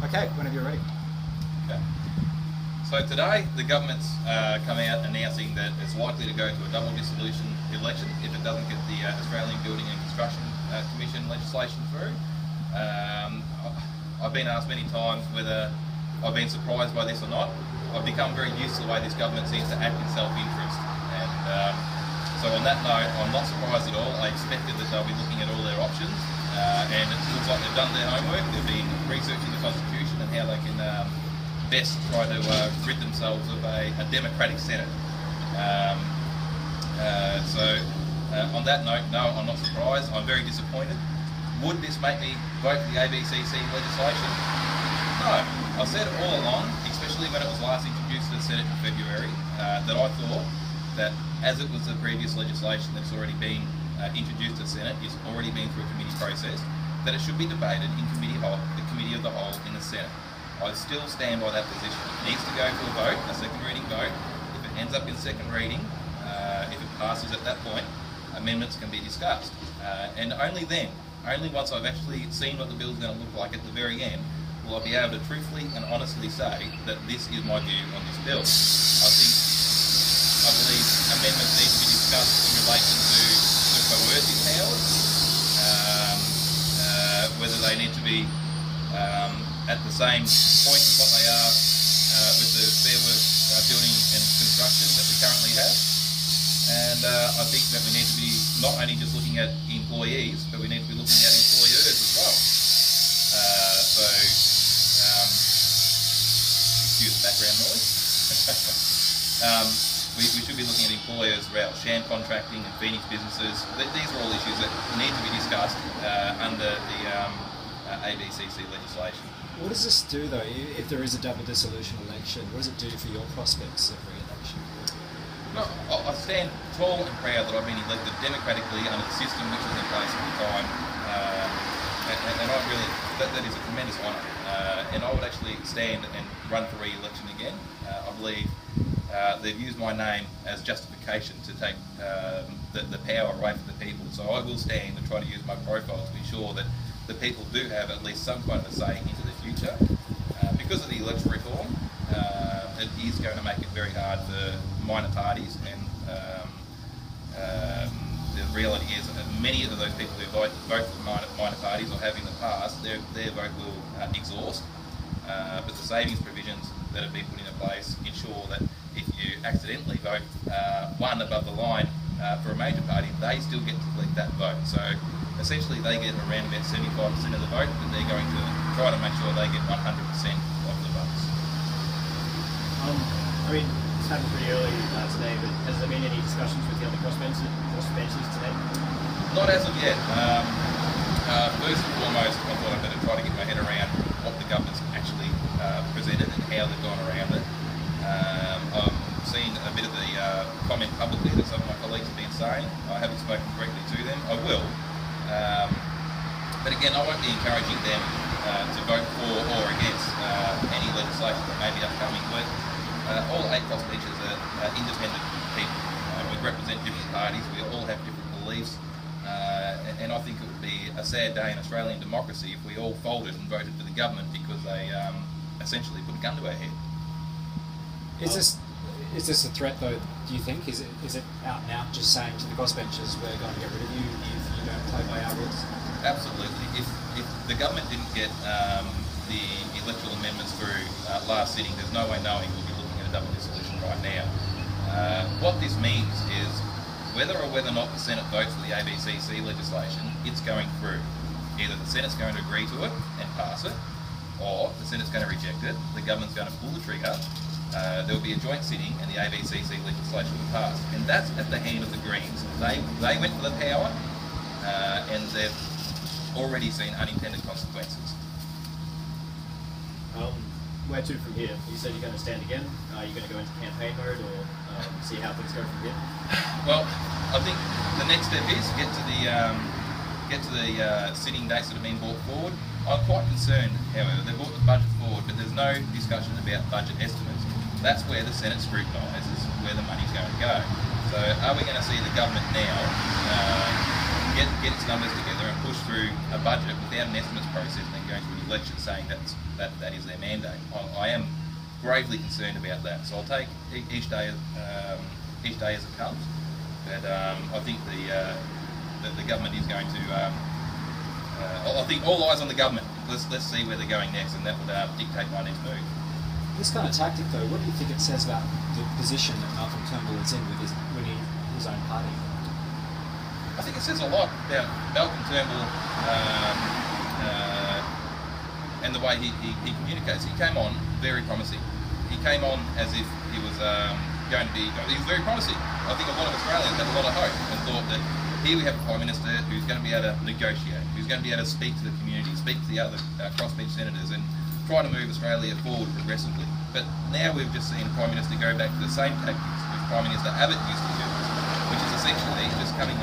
Okay, whenever you're ready. Okay. So today the government's come out announcing that it's likely to go to a double dissolution election if it doesn't get the Australian Building and Construction Commission legislation through. I've been asked many times whether I've been surprised by this or not. I've become very used to the way this government seems to act in self-interest, and so on that note, I'm not surprised at all. I expected that they'll be looking at all their options, and it looks like they've done their homework. They've been researching the Constitution and how they can best try to rid themselves of a democratic Senate. On that note, no, I'm not surprised. I'm very disappointed. Would this make me vote for the ABCC legislation? No. I said all along, especially when it was last introduced to the Senate in February, that I thought that as it was the previous legislation that's already been introduced to the Senate, it's already been through a committee process, that it should be debated in the committee of the whole in the Senate. I still stand by that position. It needs to go to a vote, a second reading vote. If it ends up in second reading, if it passes at that point, amendments can be discussed. And only then, only once I've actually seen what the bill is going to look like at the very end, will I be able to truthfully and honestly say that this is my view on this bill. I believe amendments need to be discussed in relation to the coercive powers, whether they need to be at the same point as what they are with the Fair Work building and construction that we currently have. And I think that we need to be not only just looking at employees, but we need to be looking at employers as well. Excuse the background noise. We should be looking at employers around sham contracting and Phoenix businesses. These are all issues that need to be discussed under the ABCC legislation. What does this do, though, if there is a double dissolution election? What does it do for your prospects of re-election? No, I stand tall and proud that I've been elected democratically under the system which was in place at the time, and I really, that is a tremendous honour, and I would actually stand and run for re-election again. I believe they've used my name as justification to take the power away from the people, so I will stand and try to use my profile to ensure that the people do have at least some kind of a say into the future. Because of the electoral reform, it is going to make it very hard for minor parties, and the reality is that many of those people who vote for minor parties or have in the past, their vote will exhaust. But the savings provisions that have been put into place ensure that if you accidentally vote one above the line for a major party, they still get to collect that vote. So essentially they get around about 75% of the vote, but they're going to try to make sure they get 100% of the votes. I mean, it's happened pretty early today, but has there been any discussions with the other crossbenchers today? Not as of yet. First and foremost, I thought I'd better try to get my head around what the government's actually presented and how they've gone around it. I've seen a bit of the comment publicly that some of my colleagues have been saying. I haven't spoken directly to them. I will. But again, I won't be encouraging them to vote for or against any legislation that may be upcoming. But all 8 crossbenchers are independent people. We represent different parties. We all have different beliefs. And I think it would be a sad day in Australian democracy if we all folded and voted for the government because they essentially put a gun to our head. Is this a threat, though, do you think? Is it out and out just saying to the crossbenchers, we're going to get rid of you if you don't play by our rules? Absolutely. If the government didn't get the electoral amendments through last sitting, there's no way knowing we'll be looking at a double dissolution right now. What this means is whether or not the Senate votes for the ABCC legislation, it's going through. Either the Senate's going to agree to it and pass it, or the Senate's going to reject it, the government's going to pull the trigger, there will be a joint sitting and the ABCC legislation will pass. And that's at the hand of the Greens. They went for the power and they've already seen unintended consequences. Where to from here? You said you're going to stand again. Are you going to go into campaign mode or see how things go from here? Well, I think the next step is get to the sitting dates that have been brought forward. I'm quite concerned, however, they brought the budget forward, but there's no discussion about budget estimates. That's where the Senate scrutinises where the money's going to go. So are we going to see the government now get its numbers together and push through a budget without an estimates process and then going to an election saying that is their mandate. I am gravely concerned about that. So I'll take each day as it comes. But I think the government is going to. I think all eyes on the government. Let's see where they're going next, and that would dictate my next move. This kind of tactic, though, what do you think it says about the position that Malcolm Turnbull is in with his own party? I think it says a lot about Malcolm Turnbull and the way he communicates. He came on very promising. He came on as if he was going to be. He was very promising. I think a lot of Australians had a lot of hope and thought that here we have a Prime Minister who's going to be able to negotiate, who's going to be able to speak to the community, speak to the other crossbench senators and try to move Australia forward progressively. But now we've just seen the Prime Minister go back to the same tactics which Prime Minister Abbott used to use, which is essentially just coming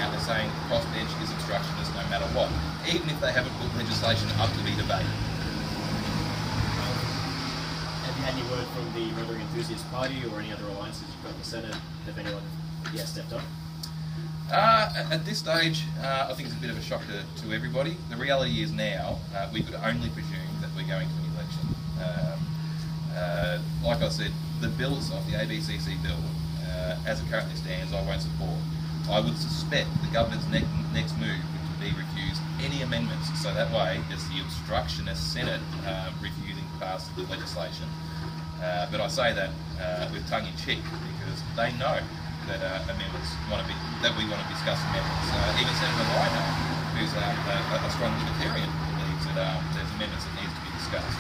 out and saying the crossbench is obstructionist no matter what, even if they haven't put legislation up to be debated. Have you had any word from the Mothering Enthusiast Party or any other alliances you've got in the Senate? Have anyone stepped up? At this stage, I think it's a bit of a shock to everybody. The reality is now, we could only presume that we're going to an election. Like I said, the bill itself, the ABCC bill, as it currently stands, I won't support. I would suspect the government's next move would be refuse any amendments, so that way it's the obstructionist Senate refusing to pass the legislation. But I say that with tongue in cheek because they know that we want to discuss amendments. Even Senator Muir, who's a strong libertarian, believes that there's amendments that need to be discussed.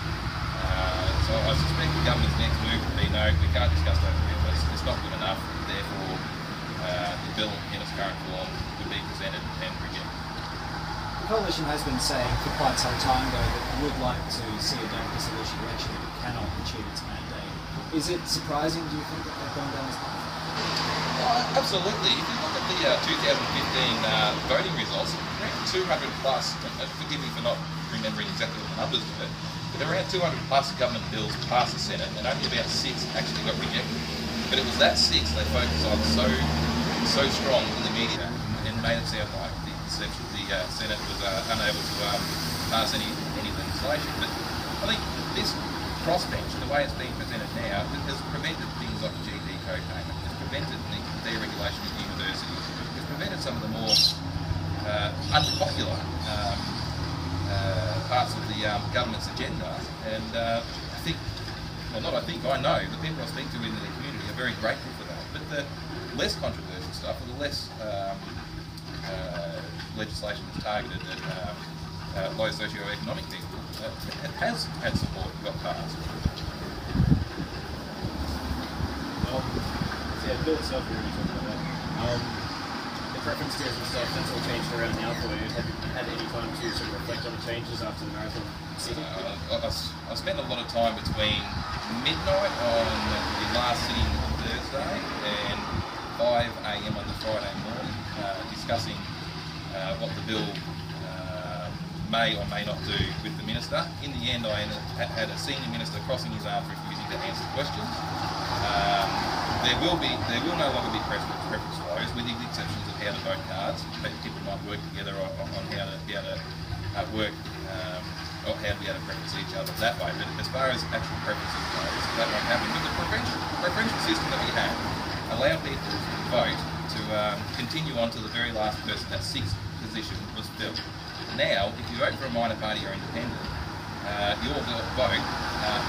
So I suspect the government's next move would be no, we can't discuss those amendments. It's not good enough. Therefore, the bill in its current form would be presented and rejected. The coalition has been saying for quite some time, though, that it would like to see a dissolution election if it cannot achieve its mandate. Is it surprising, do you think, that they've gone down this path? Absolutely. If you look at the 2015 voting results, around 200 plus, forgive me for not remembering exactly what the numbers were, but around 200 plus government bills passed the Senate and only about 6 actually got rejected. But it was that 6 they focused on so strong in the media and made it sound like the Senate was unable to pass any legislation. But I think this crossbench, the way it's being presented now, has prevented things like GP co-payment, has prevented the deregulation of universities, has prevented some of the more unpopular parts of the government's agenda. And I know the people I speak to in the community are very grateful for that. But the less controversial stuff, or the less legislation that's targeted at low socio-economic people, it has had support and got passed. The bill itself, we were talking about that. The preference tiers and stuff, that's all changed around now for you. Have you had any time to sort of reflect on the changes after the marathon sitting? I spent a lot of time between midnight on the last sitting on Thursday and 5 AM on the Friday morning discussing what the bill may or may not do with the minister. In the end, I had a senior minister crossing his arms, refusing to answer questions. There will no longer be preference flows, with the exceptions of how to vote cards. People might work together on how to be able to work or how to be able to preference each other that way. But as far as actual preferences goes, that won't happen. But the preferential system that we had allowed people to vote to continue on to the very last person. That 6th position was filled. Now, if you vote for a minor party or independent, your vote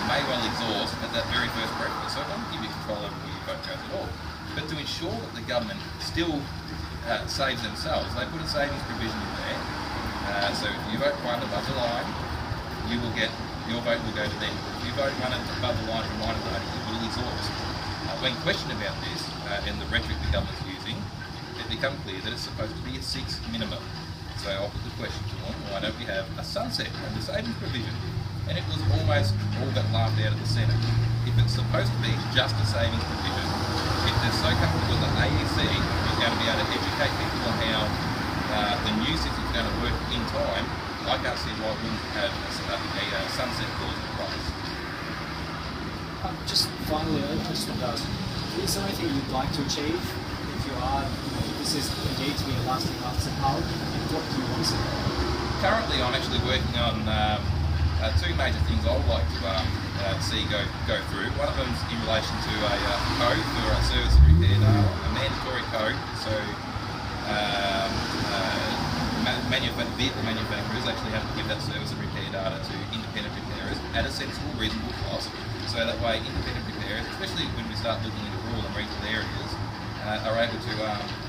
may well exhaust at that very first preference. So it doesn't give you control over where your vote goes at all. But to ensure that the government still saves themselves, they put a savings provision in there. So if you vote one above the line, your vote will go to them. If you vote one above the line for a minor party, it will exhaust. When questioned about this and the rhetoric the government's using, it becomes clear that it's supposed to be a 6 minimum. So I'll put the question to them, why don't we have a sunset of the savings provision? And it was almost all but laughed out of the Senate. If it's supposed to be just a savings provision, if they're so comfortable that AEC is going to be able to educate people on how the new system is going to work in time, I can't see why we wouldn't have a sunset clause in place. Just finally, I just want to ask, is there anything you'd like to achieve if you are this is indeed to be a lasting answer in Parliament? And what do you want to see? Currently, I'm actually working on two major things I would like to see go through. One of them is in relation to a code for service and repair data, a mandatory code, so vehicle manufacturers actually have to give that service and repair data to independent repairers at a sensible, reasonable cost. So that way, independent repairers, especially when we start looking into rural and regional areas, are able to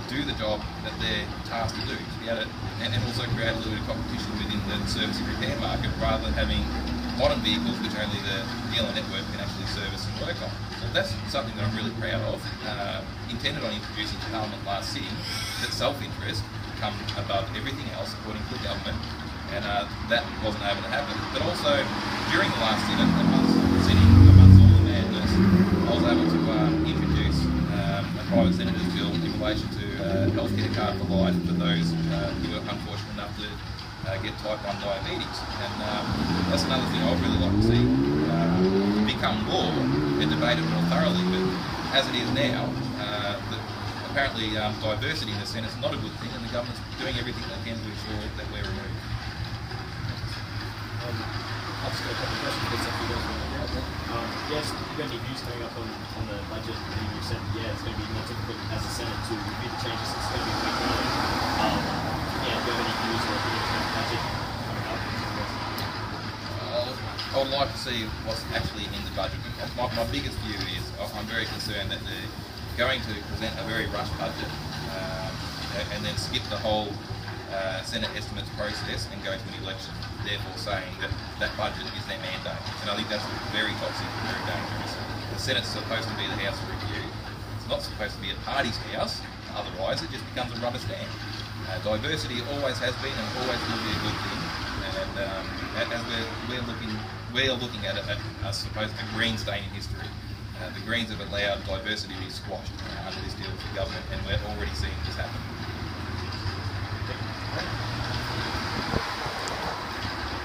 do the job that they're tasked to do, to be able to, and also create a little bit of competition within the service and repair market, rather than having modern vehicles which only the dealer network can actually service and work on. So that's something that I'm really proud of. Intended on introducing to Parliament last sitting, that self-interest come above everything else according to the government, and that wasn't able to happen. But also, during the last sitting, amongst all the madness, I was able to introduce a private senator's bill in relation to healthcare card for life for those who are unfortunate enough to get type 1 diabetes. And that's another thing I'd really like to see become law and debated more thoroughly. But as it is now, apparently diversity in the Senate is not a good thing, and the government's doing everything they can to ensure that we're removed. I've just got a couple of questions if you guys want to go. Yes, you've got any views coming up on the budget? You said, yeah, it's going to be more difficult as a Senate to review the changes. It's going to be quite early. Yeah, do you have any views or opinions on the budget coming up? I would like to see what's actually in the budget. My biggest view is I'm very concerned that they're going to present a very rushed budget and then skip the whole Senate estimates process and go to an election, therefore saying that that budget is their mandate. And I think that's very toxic and very dangerous. The Senate's supposed to be the house of review. It's not supposed to be a party's house, otherwise it just becomes a rubber stamp. Diversity always has been and always will be a good thing, and as we're looking at it, I suppose, a green stain in history. The Greens have allowed diversity to be squashed under this deal with the government, and we're already seeing this happen.